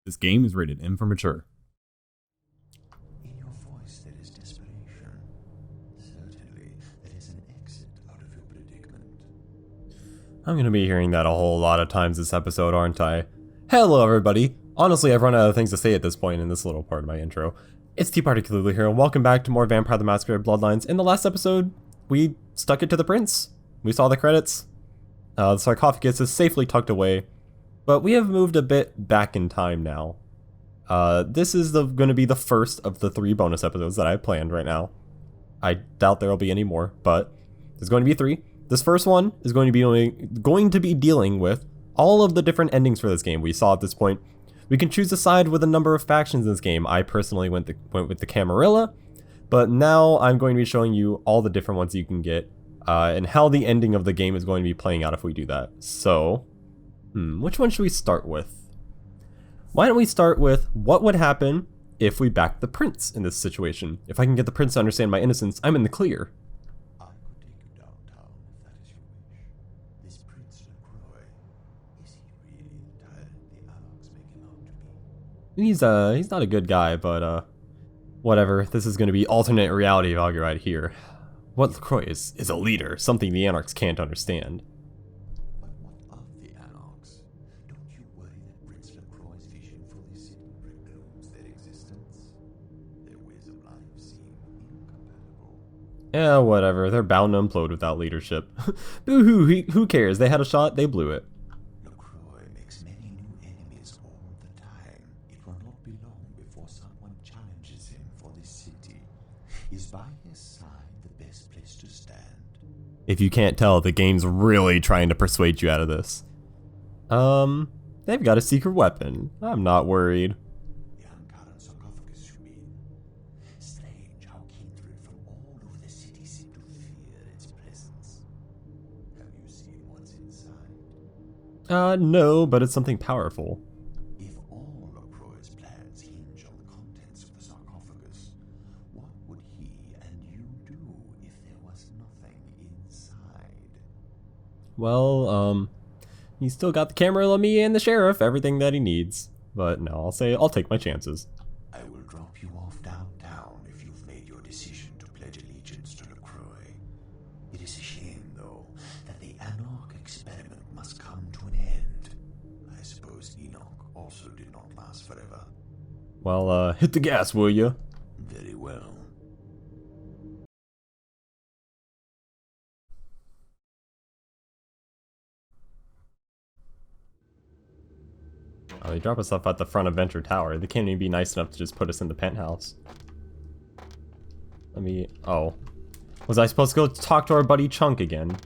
This game is rated M for mature. In your voice there is desperation. Certainly, there is an exit out of your predicament. I'm gonna be hearing that a whole lot of times this episode, aren't I? Hello everybody! Honestly, I've run out of things to say at this point in this little part of my intro. It's Tea Party Kalulu here, and welcome back to more Vampire the Masquerade Bloodlines. In the last episode, we stuck it to the prince. We saw the credits. The sarcophagus is safely tucked away, but we have moved a bit back in time now. This is going to be the first of the 3 bonus episodes that I planned right now. I doubt there will be any more, but there's going to be 3. This first one is going to be dealing with all of the different endings for this game. We saw at this point, we can choose a side with a number of factions in this game. I personally went with the Camarilla, but now I'm going to be showing you all the different ones you can get, and how the ending of the game is going to be playing out if we do that. So, which one should we start with? Why don't we start with what would happen if we backed the prince in this situation? If I can get the prince to understand my innocence, I'm in the clear. I could take you downtown if that is your wish. This Prince LaCroix, is he really the tyrant the Anarchs make him out to be? He's not a good guy, but whatever. This is going to be alternate reality value right here. What LaCroix is a leader, something the Anarchs can't understand. But what of the Anarchs? Don't you worry that Prince LaCroix's vision for this city precludes their existence? Their ways of life seem incompatible. Yeah, whatever. They're bound to implode without leadership. Boo-hoo, who cares? They had a shot, they blew it. LaCroix makes many new enemies all the time. It will not be long before someone challenges him for this city. Is by his side the best place to stand? If you can't tell, the game's really trying to persuade you out of this. They've got a secret weapon. I'm not worried. The uncovered sarcophagus, you mean? Strange how kindred from all over the city seem to fear its presence. Have you seen what's inside? No, but it's something powerful. If all LaCroix's plans hinge on the contents of the sarcophagus, what would he and you do if there was nothing inside? Well, he's still got the Camarilla, me, and the sheriff, everything that he needs. But no, I'll take my chances. I will drop you off downtown if you've made your decision to pledge allegiance to LaCroix. It is a shame, though, that the Anarch experiment must come to an end. I suppose Enoch also did not last forever. Well, hit the gas, will you? Very well. Oh, they drop us off at the front of Venture Tower. They can't even be nice enough to just put us in the penthouse. Oh. Was I supposed to go talk to our buddy Chunk again?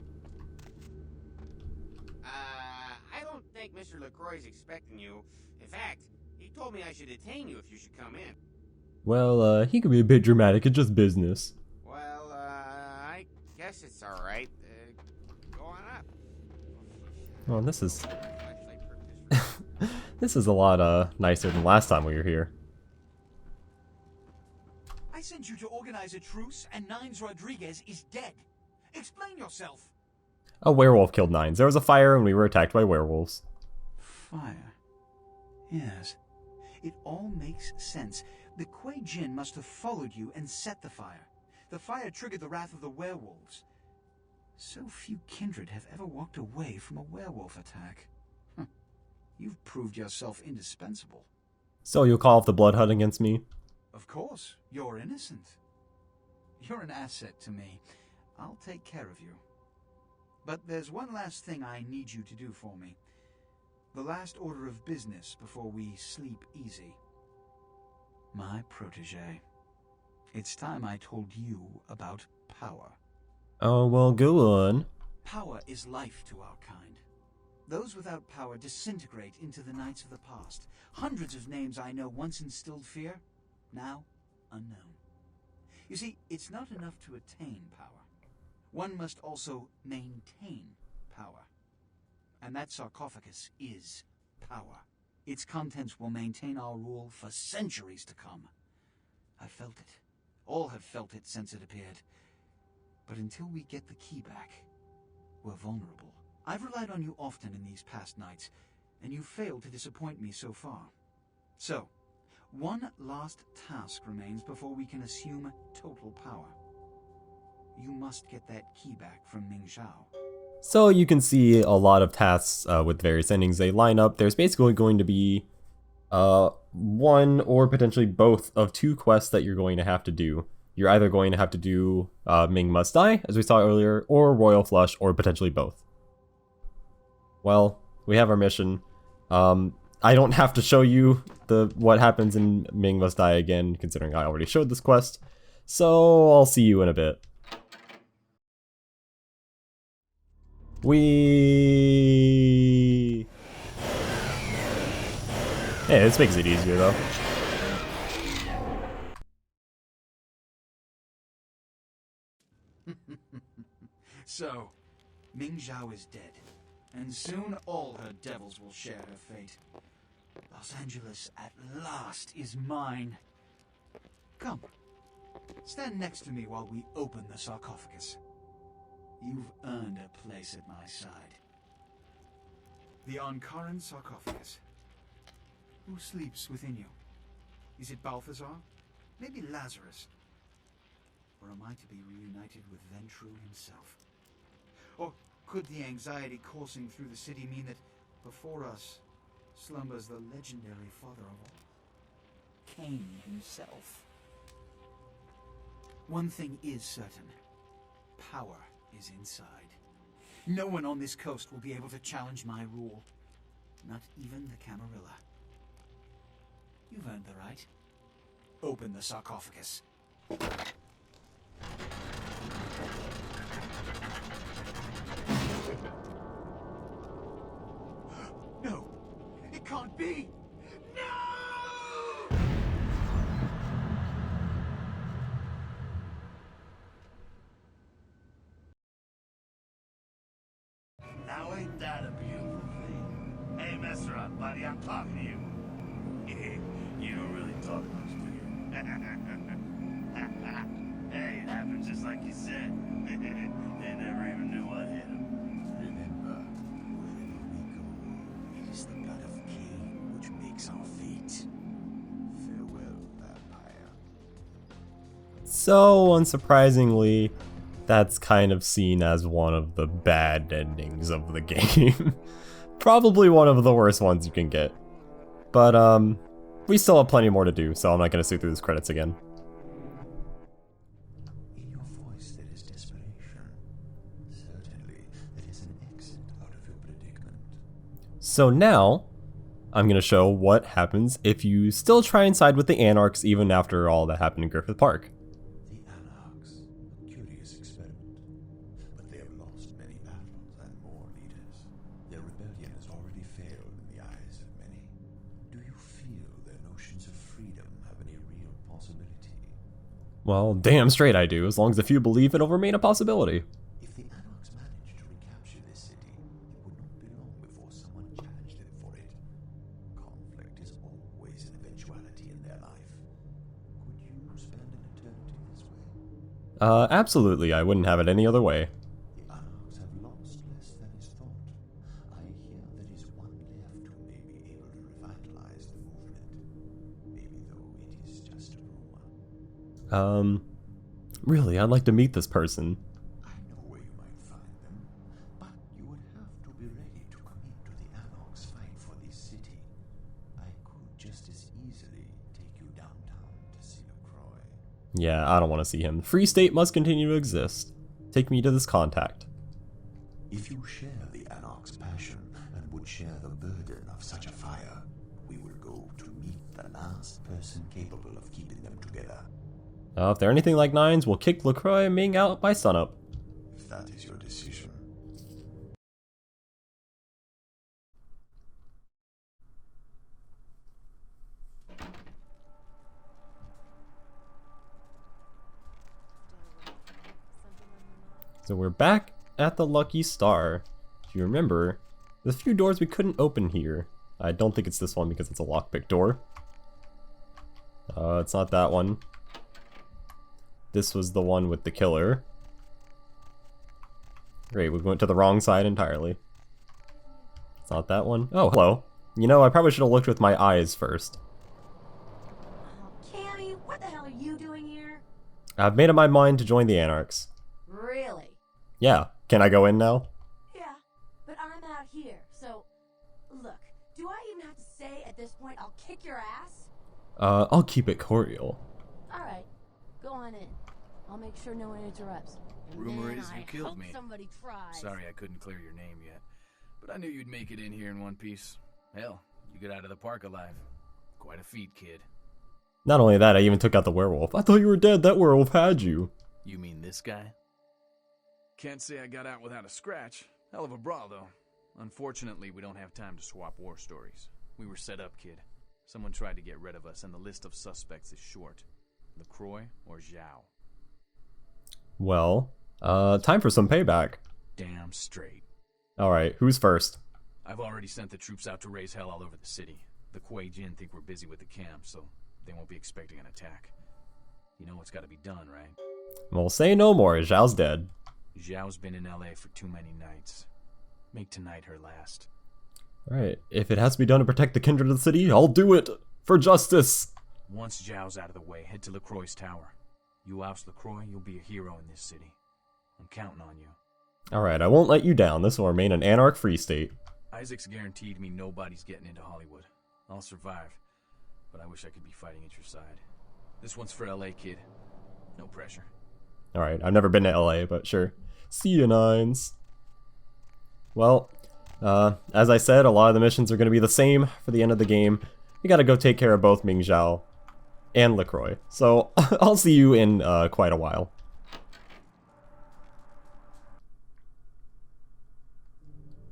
I don't think Mr. LaCroix's expecting you. In fact, he told me I should detain you if you should come in. Well, he could be a bit dramatic. It's just business. Well, I guess it's alright. Go on up. Oh, this is... Flashlight purpose. this is a lot, nicer than last time we were here. I sent you to organize a truce, and Nines Rodriguez is dead. Explain yourself. A werewolf killed Nines. There was a fire and we were attacked by werewolves. Fire. Yes. It all makes sense. The Kuei Jin must have followed you and set the fire. The fire triggered the wrath of the werewolves. So few kindred have ever walked away from a werewolf attack. You've proved yourself indispensable. So you'll call off the blood hunt against me? Of course, you're innocent. You're an asset to me. I'll take care of you. But there's one last thing I need you to do for me. The last order of business before we sleep easy. My protege. It's time I told you about power. Oh, well, go on. Power is life to our kind. Those without power disintegrate into the nights of the past. Hundreds of names I know once instilled fear, now unknown. You see, it's not enough to attain power. One must also maintain power. And that sarcophagus is power. Its contents will maintain our rule for centuries to come. I felt it. All have felt it since it appeared. But until we get the key back, we're vulnerable. I've relied on you often in these past nights, and you've failed to disappoint me so far. So, one last task remains before we can assume total power. You must get that key back from Ming Xiao. So you can see a lot of tasks with various endings they line up. There's basically going to be one or potentially both of two quests that you're going to have to do. You're either going to have to do Ming Must Die, as we saw earlier, or Royal Flush, or potentially both. Well, we have our mission. I don't have to show you what happens in Ming Must Die again, considering I already showed this quest. So I'll see you in a bit. Hey, this makes it easier though. So, Ming Xiao is dead, and soon all her devils will share her fate. Los Angeles at last is mine. Come, stand next to me while we open the sarcophagus. You've earned a place at my side. The Ankaran sarcophagus. Who sleeps within you? Is it Balthazar? Maybe Lazarus? Or am I to be reunited with Ventru himself? Or could the anxiety coursing through the city mean that before us slumbers the legendary father of all, Cain himself? One thing is certain. Power is inside. No one on this coast will be able to challenge my rule. Not even the Camarilla. You've earned the right. Open the sarcophagus. No! It can't be! No! Now ain't that a beautiful thing? Hey, mess around, buddy, I'm talking to you. You don't really talk much, do you? Hey, it happened just like you said. They never even knew what hit them. Remember, wherever we go, it is the blood of Cain which makes our fate. Farewell, vampire. So, unsurprisingly, that's kind of seen as one of the bad endings of the game. Probably one of the worst ones you can get. But, we still have plenty more to do, so I'm not going to sit through these credits again. In your voice there is desperation. Certainly, that is an exit out of your predicament. So now, I'm going to show what happens if you still try and side with the Anarchs even after all that happened in Griffith Park. The Anarchs, a curious experiment. But they have lost many battles and more leaders. Their rebellion has already failed in the eyes of many. Do you feel their notions of freedom have any real possibility? Well, damn straight I do, as long as a few believe it'll remain a possibility. If the Anarchs manage to recapture this city, it would not be long before someone challenged them for it. Conflict is always an eventuality in their life. Could you spend an eternity this way? Absolutely, I wouldn't have it any other way. The Anarchs have lost less than is thought. I hear there is one left who may be able to revitalize the movement. Maybe though it is just a rumor. Really, I'd like to meet this person. I know where you might find them, but you would have to be ready to commit to the Anarchs' fight for this city. I could just as easily take you downtown to see LaCroix. Yeah, I don't want to see him. Free State must continue to exist. Take me to this contact. If you share the Anarch's passion and would share the burden of such a fire, we will go to meet the last person capable of keeping them together. If they're anything like Nines, we'll kick LaCroix and Ming out by sunup. If that is your decision. So we're back at the Lucky Star. If you remember, there's a few doors we couldn't open here. I don't think it's this one because it's a lockpick door. It's not that one. This was the one with the killer. Great, we went to the wrong side entirely. It's not that one. Oh, hello. You know, I probably should have looked with my eyes first. I've made up my mind to join the Anarchs. Really? Yeah. Can I go in now? Yeah, but I'm out here, so... Look, do I even have to say at this point I'll kick your ass? I'll keep it cordial. Alright, go on in. I'll make sure no one interrupts. And Rumor man, is you I killed hope me. somebody tries. Sorry I couldn't clear your name yet, but I knew you'd make it in here in one piece. Hell, you got out of the park alive. Quite a feat, kid. Not only that, I even took out the werewolf. I thought you were dead. That werewolf had you. You mean this guy? Can't say I got out without a scratch. Hell of a brawl, though. Unfortunately, we don't have time to swap war stories. We were set up, kid. Someone tried to get rid of us, and the list of suspects is short. LaCroix or Zhao? Well, time for some payback. Damn straight. Alright, who's first? I've already sent the troops out to raise hell all over the city. The Kuei Jin think we're busy with the camp, so they won't be expecting an attack. You know what's gotta be done, right? Well, say no more. Zhao's dead. Zhao's been in LA for too many nights. Make tonight her last. Alright, if it has to be done to protect the kindred of the city, I'll do it! For justice! Once Zhao's out of the way, head to LaCroix's tower. You oust LaCroix, you'll be a hero in this city. I'm counting on you. Alright, I won't let you down. This will remain an Anarch free state. Isaac's guaranteed me nobody's getting into Hollywood. I'll survive, but I wish I could be fighting at your side. This one's for LA, kid. No pressure. Alright, I've never been to LA, but sure. See you, Nines. Well, as I said, a lot of the missions are going to be the same for the end of the game. We gotta go take care of both Ming Zhao and LaCroix. So, I'll see you in quite a while.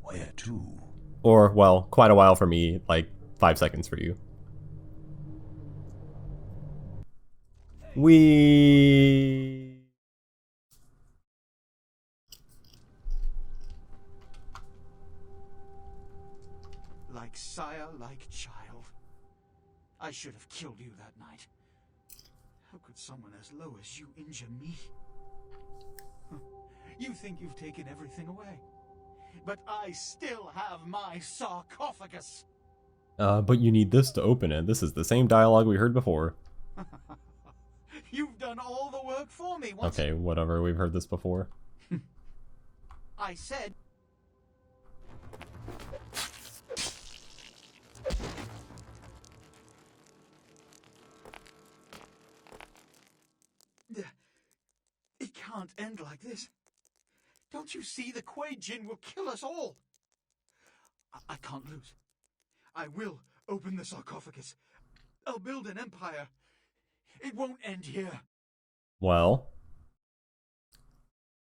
Where to? Or, well, quite a while for me, like 5 seconds for you. Like sire, like child. I should have killed you that night. How could someone as low as you injure me? Huh. You think you've taken everything away. But I still have my sarcophagus. But you need this to open it. This is the same dialogue we heard before. You've done all the work for me once. Okay, whatever, we've heard this before. I said... It can't end like this. Don't you see the Kuei Jin will kill us all? I can't lose. I will open the sarcophagus. I'll build an empire. It won't end here. Well,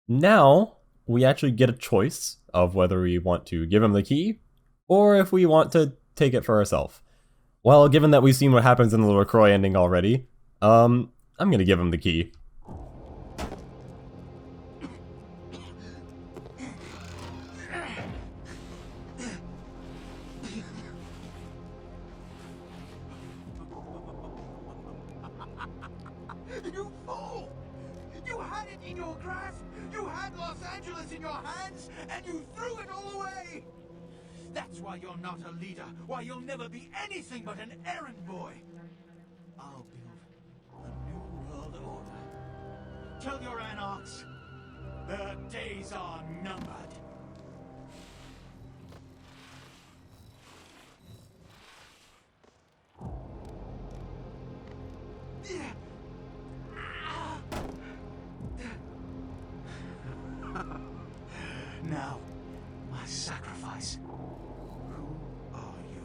now we actually get a choice of whether we want to give him the key or if we want to take it for ourselves. Well, given that we've seen what happens in the LaCroix ending already, I'm gonna give him the key. You fool! You had it in your grasp! You had Los Angeles in your hands, and you threw it all away! That's why you're not a leader, why you'll never be anything but an errand boy! I'll build a new world order. Tell your anarchs, their days are numbered. Now, my sacrifice. Who are you?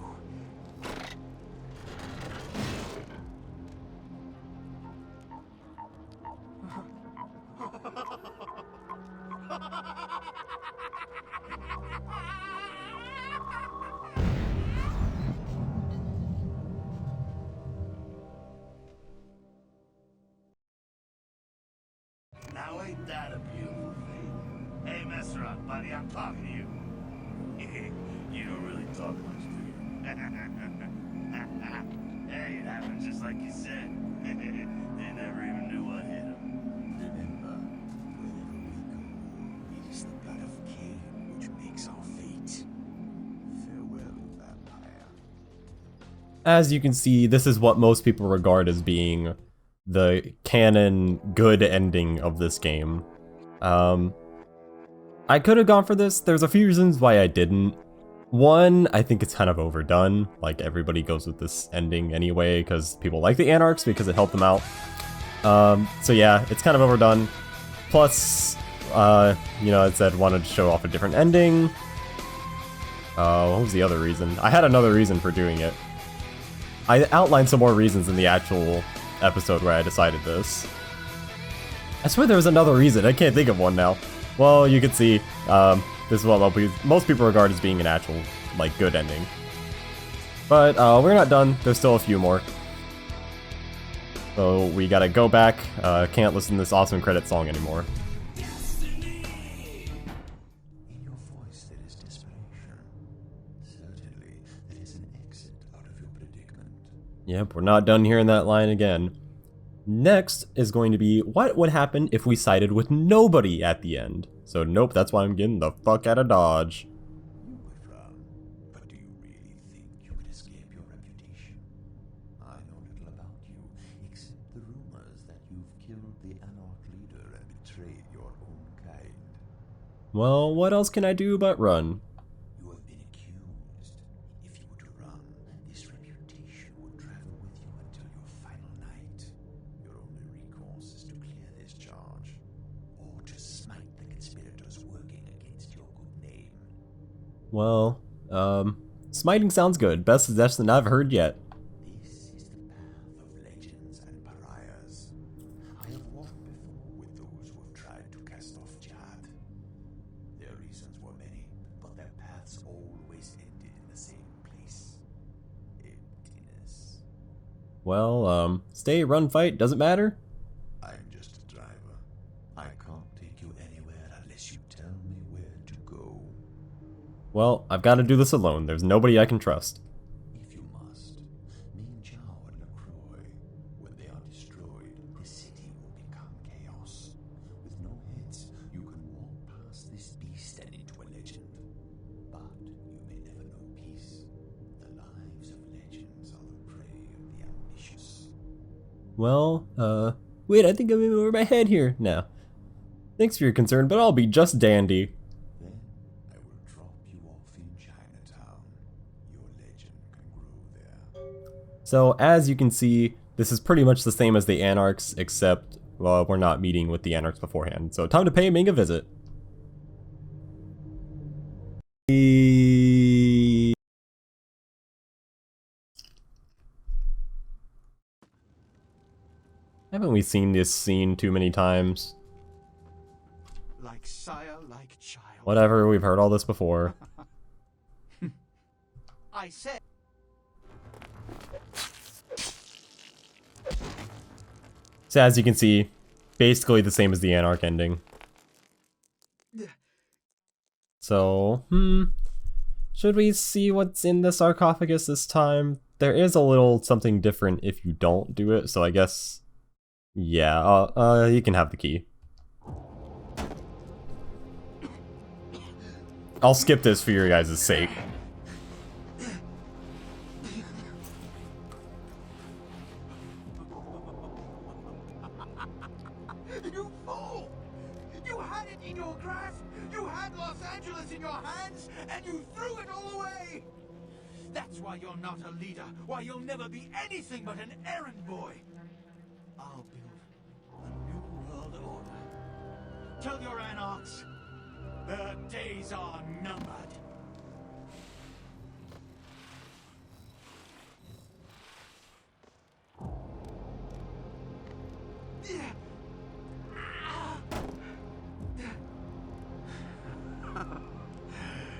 Now ain't that a beautiful thing? Hey, mess around, buddy, I'm talking to you. You don't really talk much, do you? Hey, it happened just like you said. They never even knew what hit them. Remember, wherever we go, it is the blood of Cain which makes our fate. Farewell, vampire. As you can see, this is what most people regard as being the canon good ending of this game. I could have gone for this. There's a few reasons why I didn't. One, I think it's kind of overdone. Like, everybody goes with this ending anyway because people like the Anarchs because it helped them out. So yeah, it's kind of overdone. Plus, you know, I said wanted to show off a different ending. What was the other reason? I had another reason for doing it. I outlined some more reasons in the actual episode where I decided this. I swear there was another reason. I can't think of one now. Well, you can see, this is what most people regard as being an actual, like, good ending. But, we're not done. There's still a few more. So, we gotta go back. Can't listen to this awesome credit song anymore. In your voice there is desperation. Certainly, there is an exit out of your predicament. Yep, we're not done hearing that line again. Next is going to be, what would happen if we sided with nobody at the end? So nope, that's why I'm getting the fuck out of Dodge. You may frown, but do you really think you could escape your reputation? I know little about you, except the rumors that you've killed the Anarch leader and betrayed your own kind. Well, what else can I do but run? You have been accused. If you were to run, this reputation would travel with you until your final night. Your only recourse is to clear this charge, or to smite the conspirators working against your good name. Well, smiting sounds good. Best suggestion I've heard yet. This is the path of legends and pariahs. I have walked before with those who have tried to cast off jihad. Their reasons were many, but their paths always ended in the same place. Emptiness. Well, stay, run, fight, doesn't matter? I'm just a driver. I can't take you anywhere unless you tell me where to go. Well, I've got to do this alone. There's nobody I can trust. If you must, me and Zhao and LaCroix, when they are destroyed, the city will become chaos. With no heads, you can walk past this beast and into a legend. But you may never know peace. The lives of legends are the prey of the ambitious. Well, wait, I think I'm in over my head here. Now, thanks for your concern, but I'll be just dandy. Then I will drop you off in Chinatown. Your legend can grow there. So, as you can see, this is pretty much the same as the Anarchs, except, well, we're not meeting with the Anarchs beforehand. So, time to pay Ming a visit. Haven't we seen this scene too many times? Like sire, like child. Whatever, we've heard all this before. I said. So as you can see, basically the same as the Anarch ending. So, should we see what's in the sarcophagus this time? There is a little something different if you don't do it, so I guess... Yeah, you can have the key. I'll skip this for your guys' sake. You fool! You had it in your grasp! You had Los Angeles in your hands, and you threw it all away! That's why you're not a leader, why you'll never be anything but an errand boy! I'll build a new world order. Tell your anarchs, their days are numbered.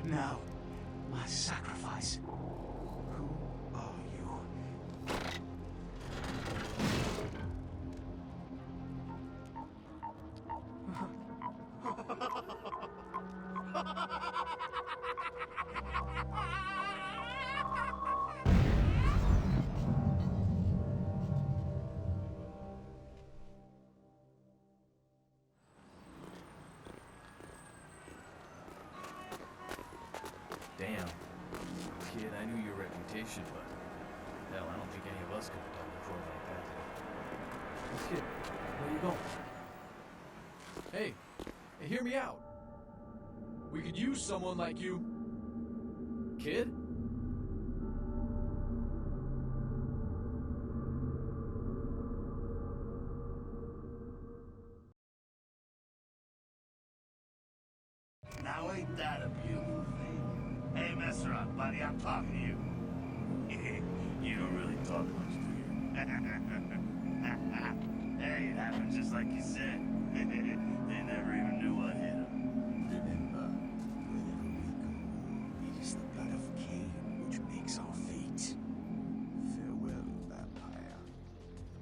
Now, my sacrifice. Who are you? Damn. Kid, I knew your reputation, but hell, I don't think any of us could have done LaCroix like that. Kid, where you going? Hey, hear me out. We could use someone like you. Kid? Now ain't that a beautiful thing? Hey, Masquerade, buddy, I'm talking to you. You don't really talk much, do you? Hey, it happened just like you said. They never even knew what hit them. Remember, wherever we go, it is the blood of Cain which makes our fate. Farewell, vampire.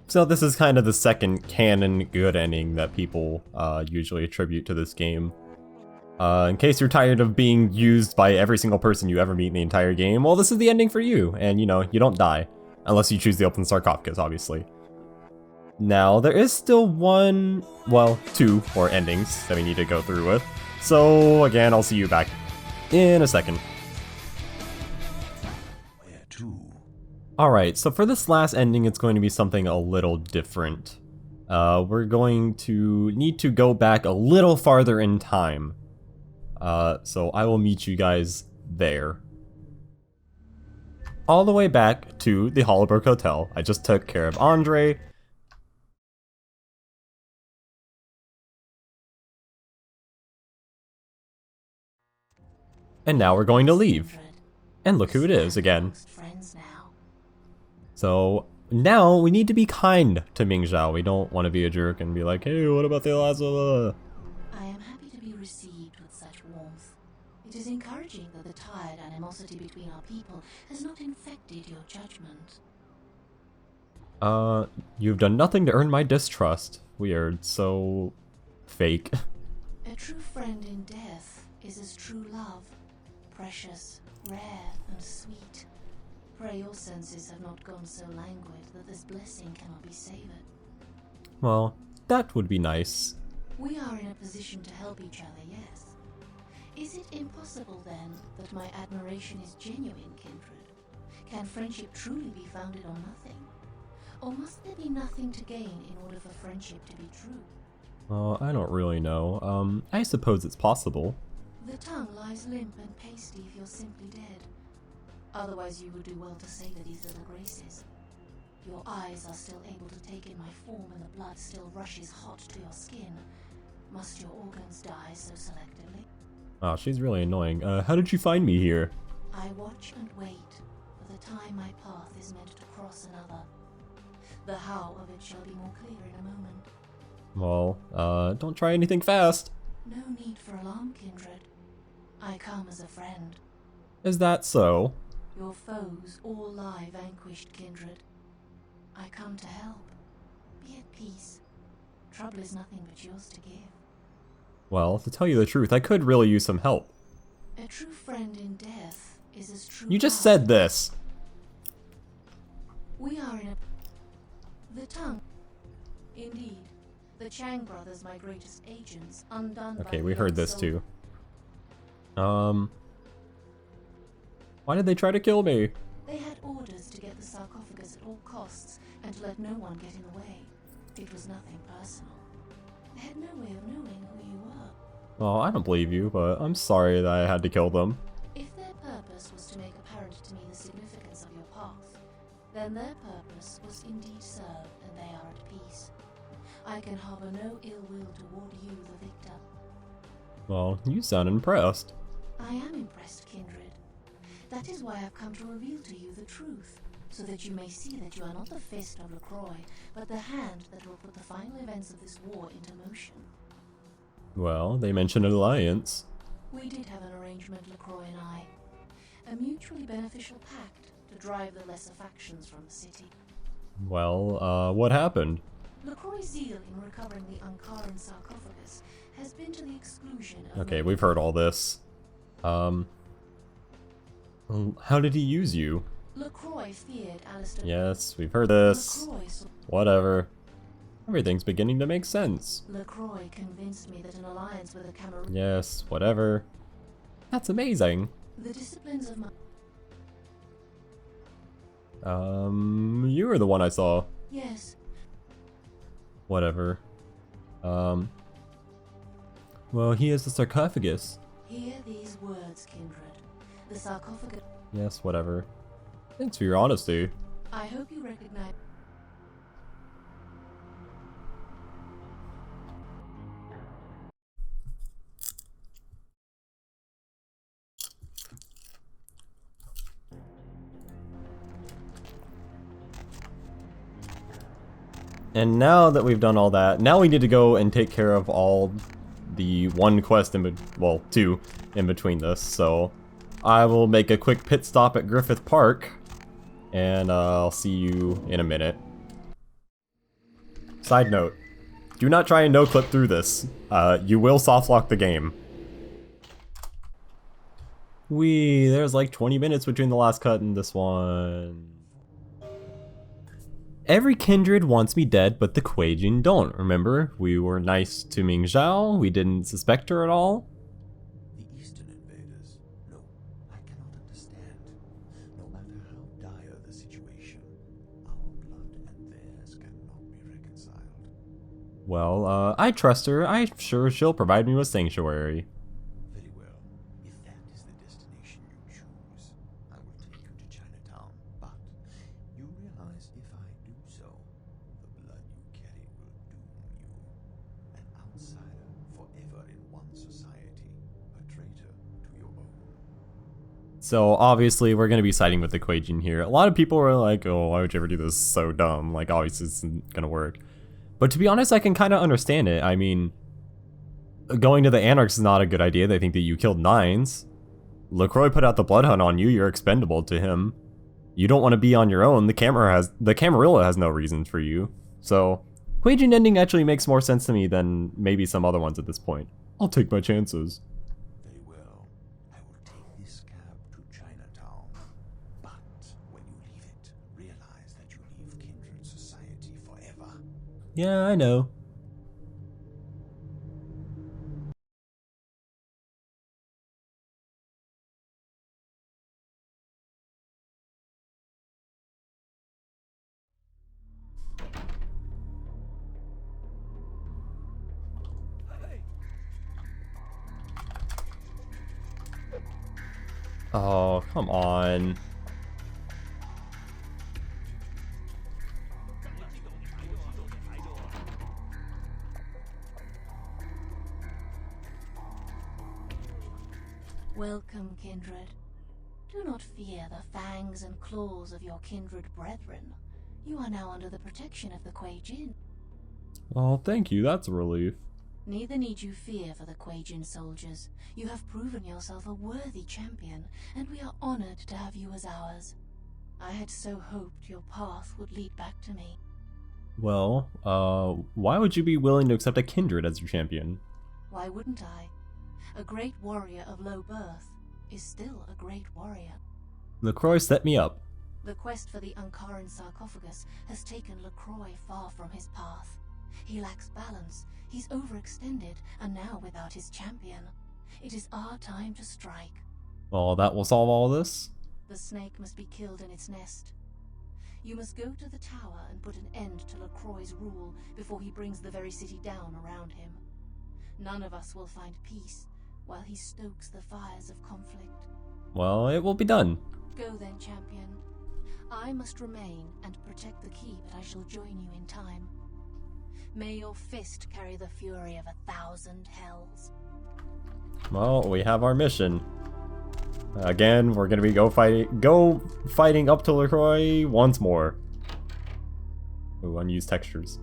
So this is kind of the second canon good ending that people usually attribute to this game. In case you're tired of being used by every single person you ever meet in the entire game, well, this is the ending for you, and you know, you don't die. Unless you choose the open sarcophagus, obviously. Now, there is still two more endings that we need to go through with. So, again, I'll see you back in a second. Where to? Alright, so for this last ending, it's going to be something a little different. We're going to need to go back a little farther in time. So I will meet you guys there. All the way back to the Hollowbrook Hotel. I just took care of Andre. And now we're going to leave. And look who it is again. So now we need to be kind to Mingzhao. We don't want to be a jerk and be like, hey, what about the last one? I am happy to be received with such warmth. It is encouraging that the tired animosity between our people has not infected your judgment. You've done nothing to earn my distrust. Weird, so fake. A true friend in death is as true love. Precious, rare, and sweet. Pray your senses have not gone so languid that this blessing cannot be savored. Well, that would be nice. We are in a position to help each other, yes. Is it impossible, then, that my admiration is genuine, kindred? Can friendship truly be founded on nothing? Or must there be nothing to gain in order for friendship to be true? Well, I don't really know. I suppose it's possible. The tongue lies limp and pasty if you're simply dead. Otherwise you would do well to savor these little graces. Your eyes are still able to take in my form and the blood still rushes hot to your skin. Must your organs die so selectively? Oh, she's really annoying. How did you find me here? I watch and wait for the time my path is meant to cross another. The how of it shall be more clear in a moment. Well, don't try anything fast. No need for alarm, kindred. I come as a friend. Is that so? Your foes all lie vanquished, kindred. I come to help. Be at peace. Trouble is nothing but yours to give. Well, to tell you the truth, I could really use some help. A true friend in death is as true. You just said this. We are in a... The tongue. Indeed. The Chang brothers, my greatest agents, undone by Okay, we the heard this soul. too. Why did they try to kill me? They had orders to get the sarcophagus at all costs and to let no one get in the way. It was nothing personal. They had no way of knowing who you were. Well, I don't believe you, but I'm sorry that I had to kill them. If their purpose was to make apparent to me the significance of your path, then their purpose was indeed served and they are at peace. I can harbor no ill will toward you, the victor. Well, you sound impressed. I am impressed, kindred. That is why I've come to reveal to you the truth, so that you may see that you are not the fist of LaCroix, but the hand that will put the final events of this war into motion. Well, they mentioned an alliance. We did have an arrangement, LaCroix and I. A mutually beneficial pact to drive the lesser factions from the city. Well, what happened? LaCroix's zeal in recovering the Ankaran sarcophagus has been to the exclusion of... Okay, we've heard all this. How did he use you? LaCroix feared Alistair... Yes, we've heard this. LaCroix saw... Whatever. Everything's beginning to make sense. LaCroix convinced me that an alliance with the Cameroon... Yes, whatever. That's amazing. The disciplines of my... You were the one I saw. Yes. Whatever. Well, here's the sarcophagus. Hear these words, kindred. The sarcophagus. Yes, whatever. Thanks for your honesty. I hope you recognize. And now that we've done all that, now we need to go and take care of all the one quest well, two in between this. So I will make a quick pit stop at Griffith Park, and I'll see you in a minute. Side note, do not try and no-clip through this. You will softlock the game. There's like 20 minutes between the last cut and this one. Every kindred wants me dead, but the Kuei-jin don't. Remember, we were nice to Ming Zhao, we didn't suspect her at all. The Eastern invaders? No, I cannot understand. No matter how dire the situation, our blood and theirs cannot be reconciled. Well, I trust her. I'm sure she'll provide me with sanctuary. Very well. If that is the destination you choose, I will take you to Chinatown. But you realize if I do so, the blood you carry will doom you. An outsider forever in one society, a traitor to your own. So obviously we're gonna be siding with the Kuei-jin here. A lot of people were like, oh, why would you ever do this? So dumb. Like, obviously this isn't gonna work. But to be honest, I can kind of understand it. I mean, going to the Anarchs is not a good idea. They think that you killed Nines. LaCroix put out the blood hunt on you. You're expendable to him. You don't want to be on your own. The Camarilla has no reason for you. So, Kuei-jin ending actually makes more sense to me than maybe some other ones at this point. I'll take my chances. Very well. I will take this cab to Chinatown. But when you leave it, realize that you leave kindred society forever. Yeah, I know. Oh, come on. Welcome, kindred. Do not fear the fangs and claws of your kindred brethren. You are now under the protection of the Kuei-jin. Oh, thank you. That's a relief. Neither need you fear for the Kuei-jin soldiers. You have proven yourself a worthy champion, and we are honored to have you as ours. I had so hoped your path would lead back to me. Well, why would you be willing to accept a kindred as your champion? Why wouldn't I? A great warrior of low birth is still a great warrior. LaCroix set me up. The quest for the Ankaran sarcophagus has taken LaCroix far from his path. He lacks balance, he's overextended, and now without his champion. It is our time to strike. Well, that will solve all this? The snake must be killed in its nest. You must go to the tower and put an end to LaCroix's rule before he brings the very city down around him. None of us will find peace while he stokes the fires of conflict. Well, it will be done. Go then, champion. I must remain and protect the key, but I shall join you in time. May your fist carry the fury of 1,000 hells. Well, we have our mission. Again, we're gonna be go fighting up to LaCroix once more. Ooh, unused textures.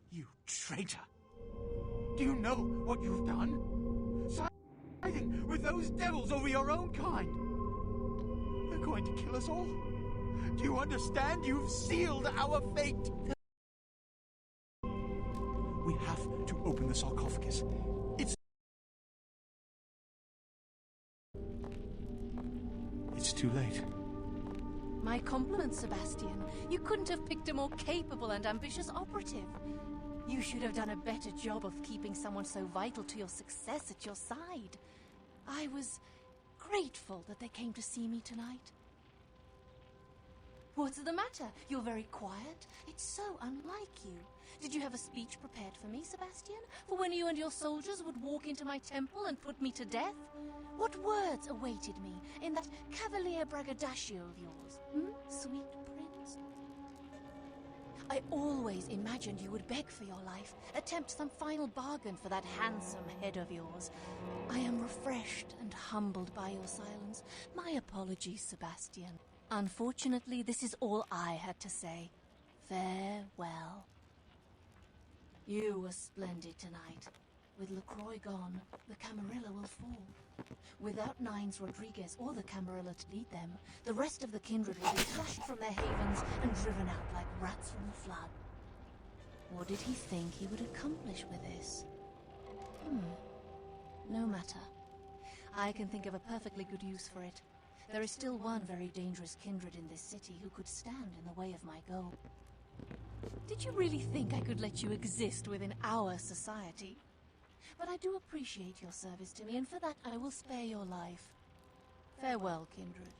You traitor! Do you know what you've done? Siding with those devils over your own kind! They're going to kill us all! Do you understand? You've sealed our fate! We have to open the sarcophagus. It's too late. My compliments, Sebastian. You couldn't have picked a more capable and ambitious operative. You should have done a better job of keeping someone so vital to your success at your side. I was grateful that they came to see me tonight. What's the matter? You're very quiet. It's so unlike you. Did you have a speech prepared for me, Sebastian? For when you and your soldiers would walk into my temple and put me to death? What words awaited me in that cavalier braggadocio of yours? Sweet prince? I always imagined you would beg for your life, attempt some final bargain for that handsome head of yours. I am refreshed and humbled by your silence. My apologies, Sebastian. Unfortunately, this is all I had to say. Farewell. You were splendid tonight. With LaCroix gone, the Camarilla will fall. Without Nines Rodriguez or the Camarilla to lead them, the rest of the kindred will be flushed from their havens and driven out like rats from the flood. What did he think he would accomplish with this? No matter. I can think of a perfectly good use for it. There is still one very dangerous kindred in this city who could stand in the way of my goal. Did you really think I could let you exist within our society? But I do appreciate your service to me, and for that I will spare your life. Farewell, kindred.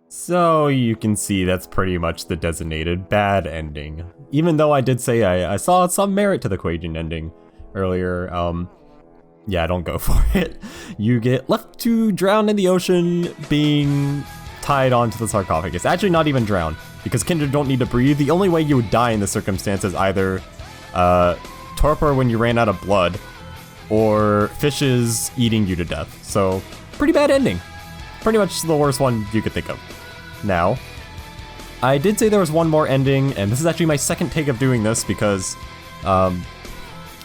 So you can see that's pretty much the designated bad ending. Even though I did say I saw some merit to the Quagian ending earlier, yeah, don't go for it. You get left to drown in the ocean, being tied onto the sarcophagus. Actually, not even drown, because kindred don't need to breathe. The only way you would die in this circumstance is either torpor when you ran out of blood, or fishes eating you to death. So, pretty bad ending. Pretty much the worst one you could think of. Now, I did say there was one more ending, and this is actually my second take of doing this because I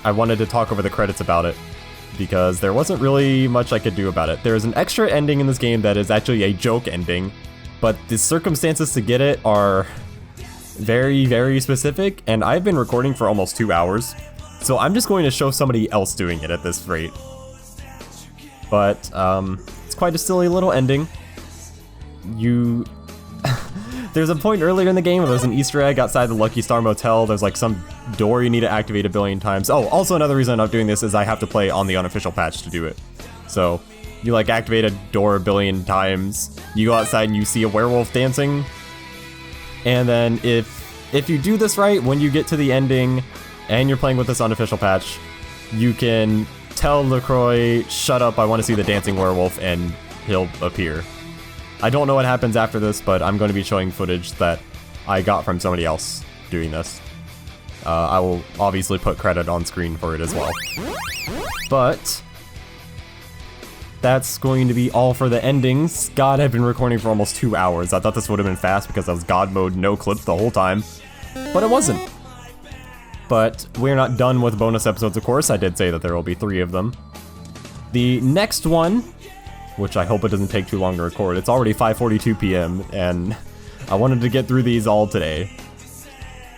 wanted to talk over the credits about it, because there wasn't really much I could do about it. There is an extra ending in this game that is actually a joke ending, but the circumstances to get it are very, very specific, and I've been recording for almost 2 hours, so I'm just going to show somebody else doing it at this rate. But it's quite a silly little ending. There's a point earlier in the game where there's an Easter egg outside the Lucky Star Motel. There's like some door you need to activate a billion times. Oh, also another reason I'm not doing this is I have to play on the unofficial patch to do it. So you like activate a door a billion times, you go outside and you see a werewolf dancing, and then if you do this right, when you get to the ending and you're playing with this unofficial patch, you can tell LaCroix, shut up, I want to see the dancing werewolf, and he'll appear. I don't know what happens after this, but I'm going to be showing footage that I got from somebody else doing this. I will obviously put credit on screen for it as well. But that's going to be all for the endings. God, I've been recording for almost 2 hours. I thought this would have been fast because I was God mode no clip the whole time, but it wasn't. But we're not done with bonus episodes, of course. I did say that there will be 3 of them. The next one, which I hope it doesn't take too long to record. It's already 5:42 p.m. and I wanted to get through these all today.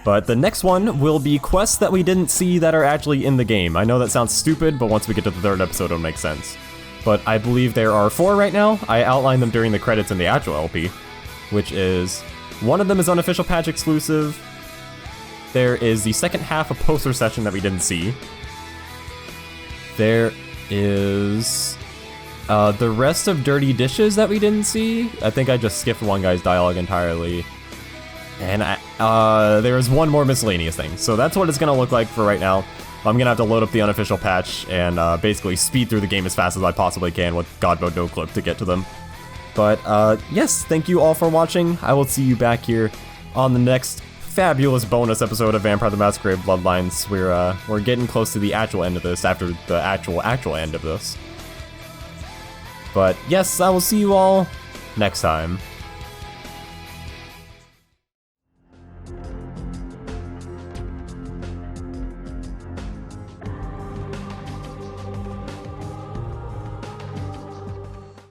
But the next one will be quests that we didn't see that are actually in the game. I know that sounds stupid, but once we get to the 3rd episode, it'll make sense. But I believe there are 4 right now. I outlined them during the credits in the actual LP, which is, one of them is unofficial patch exclusive. There is the second half of poster session that we didn't see. There is the rest of Dirty Dishes that we didn't see. I think I just skipped one guy's dialogue entirely. And there is one more miscellaneous thing. So that's what it's going to look like for right now. I'm going to have to load up the unofficial patch and basically speed through the game as fast as I possibly can with God Mode No Clip to get to them. But yes, thank you all for watching. I will see you back here on the next fabulous bonus episode of Vampire the Masquerade Bloodlines. We're getting close to the actual end of this after the actual end of this. But yes, I will see you all next time.